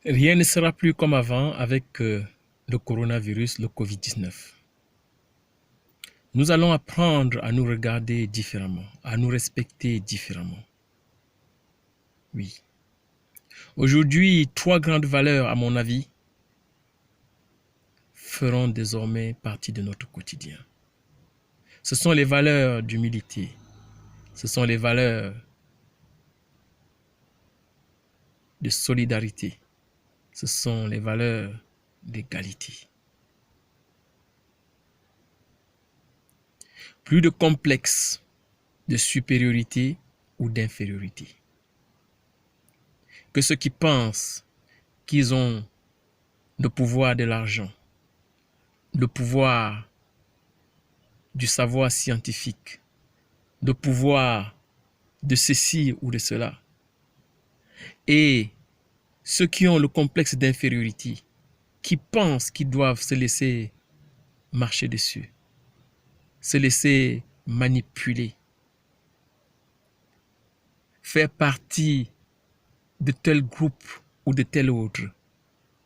Rien ne sera plus comme avant avec le coronavirus, le Covid-19. Nous allons apprendre à nous regarder différemment, à nous respecter différemment. Oui. Aujourd'hui, 3 grandes valeurs, à mon avis, feront désormais partie de notre quotidien. Ce sont les valeurs d'humilité. Ce sont les valeurs de solidarité. Ce sont les valeurs d'égalité. Plus de complexe de supériorité ou d'infériorité. Que ceux qui pensent qu'ils ont le pouvoir de l'argent, le pouvoir du savoir scientifique, le pouvoir de ceci ou de cela, et ceux qui ont le complexe d'infériorité, qui pensent qu'ils doivent se laisser marcher dessus, se laisser manipuler, faire partie de tel groupe ou de tel autre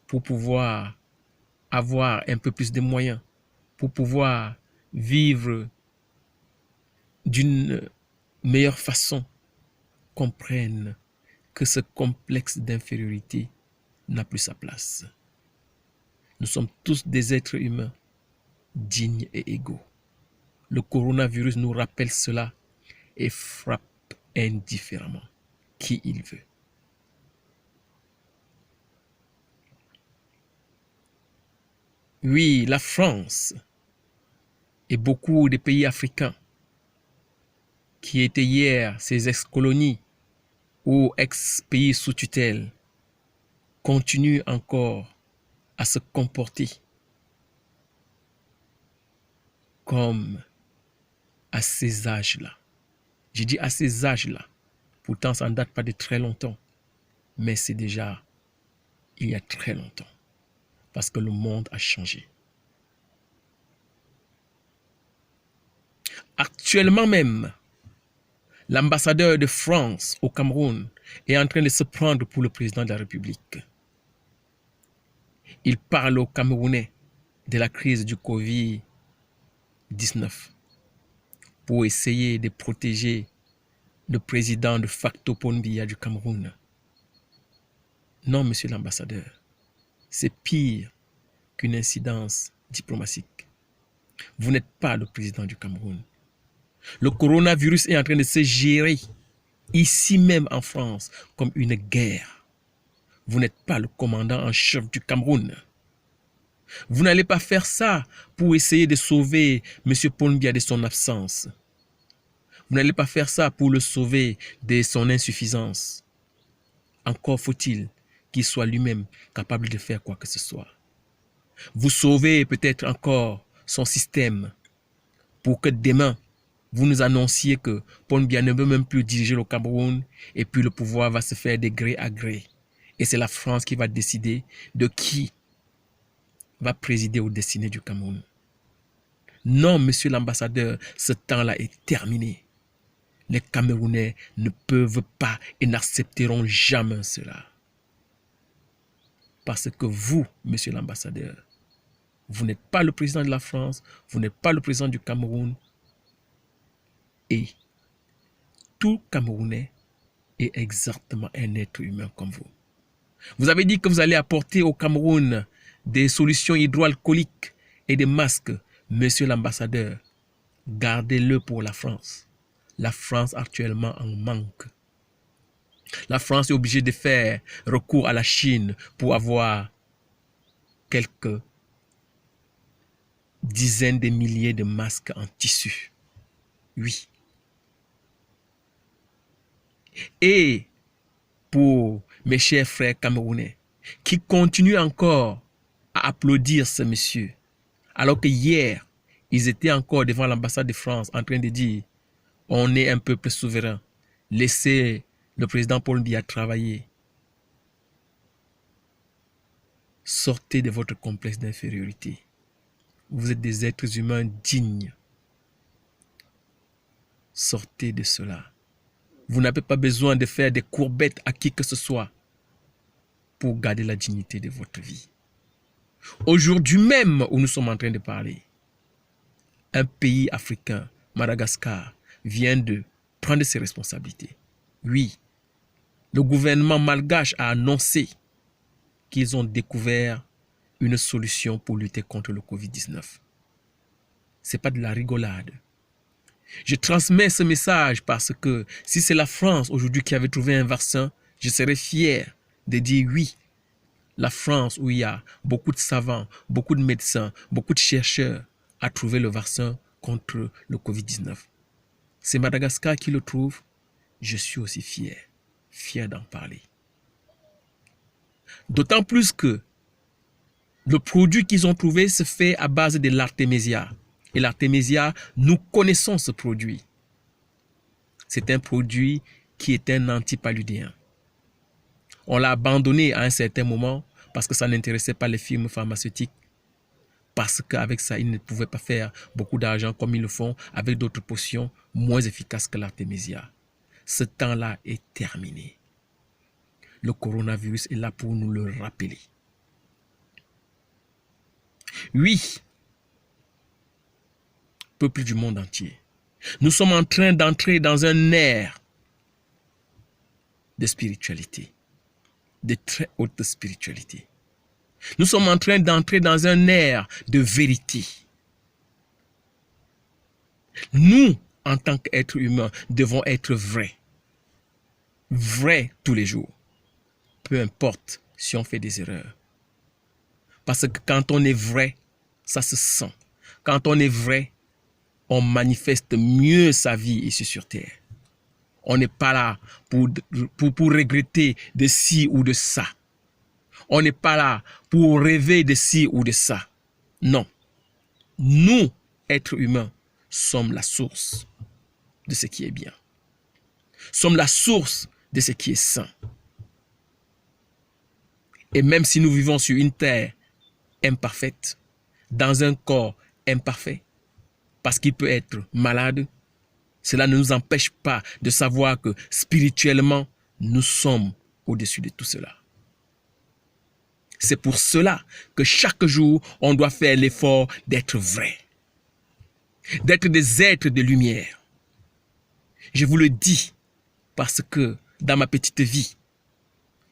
pour pouvoir avoir un peu plus de moyens, pour pouvoir vivre d'une meilleure façon, comprennent que ce complexe d'infériorité n'a plus sa place. Nous sommes tous des êtres humains, dignes et égaux. Le coronavirus nous rappelle cela et frappe indifféremment qui il veut. Oui, la France et beaucoup de pays africains qui étaient hier ces ex-colonies ou ex-pays sous tutelle continuent encore à se comporter comme à ces âges-là. J'ai dit à ces âges-là. Pourtant, ça ne date pas de très longtemps. Mais c'est déjà il y a très longtemps. Parce que le monde a changé. Actuellement même, l'ambassadeur de France au Cameroun est en train de se prendre pour le président de la République. Il parle aux Camerounais de la crise du Covid-19 pour essayer de protéger le président de facto Paul Biya du Cameroun. Non, monsieur l'ambassadeur, c'est pire qu'une incidence diplomatique. Vous n'êtes pas le président du Cameroun. Le coronavirus est en train de se gérer ici même en France comme une guerre. Vous n'êtes pas le commandant en chef du Cameroun. Vous n'allez pas faire ça pour essayer de sauver M. Paul Biya de son absence. Vous n'allez pas faire ça pour le sauver de son insuffisance. Encore faut-il qu'il soit lui-même capable de faire quoi que ce soit. Vous sauvez peut-être encore son système pour que demain, vous nous annonciez que Paul Biya ne veut même plus diriger le Cameroun et puis le pouvoir va se faire de gré à gré. Et c'est la France qui va décider de qui va présider aux destinées du Cameroun. Non, monsieur l'ambassadeur, ce temps-là est terminé. Les Camerounais ne peuvent pas et n'accepteront jamais cela. Parce que vous, monsieur l'ambassadeur, vous n'êtes pas le président de la France, vous n'êtes pas le président du Cameroun. Et tout Camerounais est exactement un être humain comme vous. Vous avez dit que vous allez apporter au Cameroun des solutions hydroalcooliques et des masques. Monsieur l'ambassadeur, gardez-le pour la France. La France actuellement en manque. La France est obligée de faire recours à la Chine pour avoir quelques dizaines de milliers de masques en tissu. Oui. Et pour mes chers frères camerounais qui continuent encore à applaudir ce monsieur, alors que hier, ils étaient encore devant l'ambassade de France en train de dire « On est un peuple souverain, laissez le président Paul Biya travailler ». Sortez de votre complexe d'infériorité. Vous êtes des êtres humains dignes. Sortez de cela. Vous n'avez pas besoin de faire des courbettes à qui que ce soit pour garder la dignité de votre vie. Aujourd'hui même où nous sommes en train de parler, un pays africain, Madagascar, vient de prendre ses responsabilités. Oui, le gouvernement malgache a annoncé qu'ils ont découvert une solution pour lutter contre le Covid-19. Ce n'est pas de la rigolade. Je transmets ce message parce que si c'est la France aujourd'hui qui avait trouvé un vaccin, je serais fier de dire oui. La France, où il y a beaucoup de savants, beaucoup de médecins, beaucoup de chercheurs, a trouvé le vaccin contre le Covid-19. C'est Madagascar qui le trouve. Je suis aussi fier d'en parler. D'autant plus que le produit qu'ils ont trouvé se fait à base de l'artémisia. Et l'artémisia, nous connaissons ce produit. C'est un produit qui est un antipaludéen. On l'a abandonné à un certain moment parce que ça n'intéressait pas les firmes pharmaceutiques. Parce qu'avec ça, ils ne pouvaient pas faire beaucoup d'argent comme ils le font avec d'autres potions moins efficaces que l'artémisia. Ce temps-là est terminé. Le coronavirus est là pour nous le rappeler. Oui, peuple du monde entier, nous sommes en train d'entrer dans un ère de spiritualité, de très haute spiritualité. Nous sommes en train d'entrer dans un ère de vérité. Nous, en tant qu'êtres humains, devons être vrais. Vrais tous les jours. Peu importe si on fait des erreurs. Parce que quand on est vrai, ça se sent. Quand on est vrai, on manifeste mieux sa vie ici sur terre. On n'est pas là pour regretter de ci ou de ça. On n'est pas là pour rêver de ci ou de ça. Non. Nous, êtres humains, sommes la source de ce qui est bien. Sommes la source de ce qui est sain. Et même si nous vivons sur une terre imparfaite, dans un corps imparfait, parce qu'il peut être malade, cela ne nous empêche pas de savoir que spirituellement, nous sommes au-dessus de tout cela. C'est pour cela que chaque jour, on doit faire l'effort d'être vrai, d'être des êtres de lumière. Je vous le dis parce que dans ma petite vie,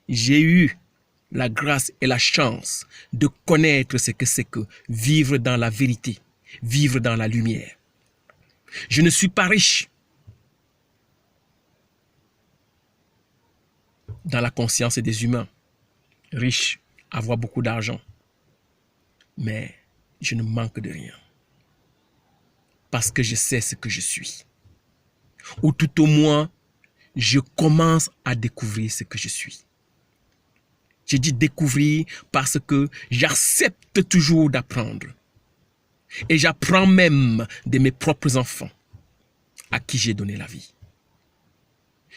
j'ai eu la grâce et la chance de connaître ce que c'est que vivre dans la vérité, vivre dans la lumière. Je ne suis pas riche dans la conscience des humains, riche, avoir beaucoup d'argent, mais je ne manque de rien parce que je sais ce que je suis. Ou tout au moins, je commence à découvrir ce que je suis. Je dis découvrir parce que j'accepte toujours d'apprendre. Et j'apprends même de mes propres enfants à qui j'ai donné la vie.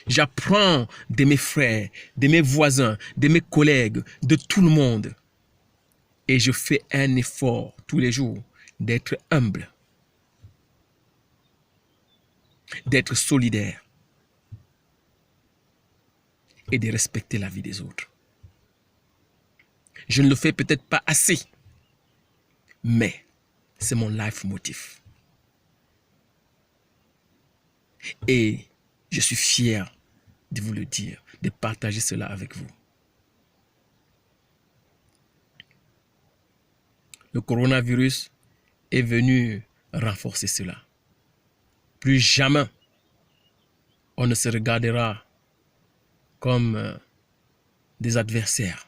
J'apprends de mes frères, de mes voisins, de mes collègues, de tout le monde. Et je fais un effort tous les jours d'être humble, d'être solidaire et de respecter la vie des autres. Je ne le fais peut-être pas assez, mais c'est mon life motif. Et je suis fier de vous le dire, de partager cela avec vous. Le coronavirus est venu renforcer cela. Plus jamais on ne se regardera comme des adversaires.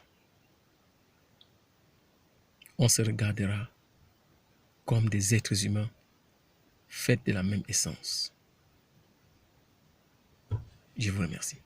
On se regardera comme des êtres humains faits de la même essence. Je vous remercie.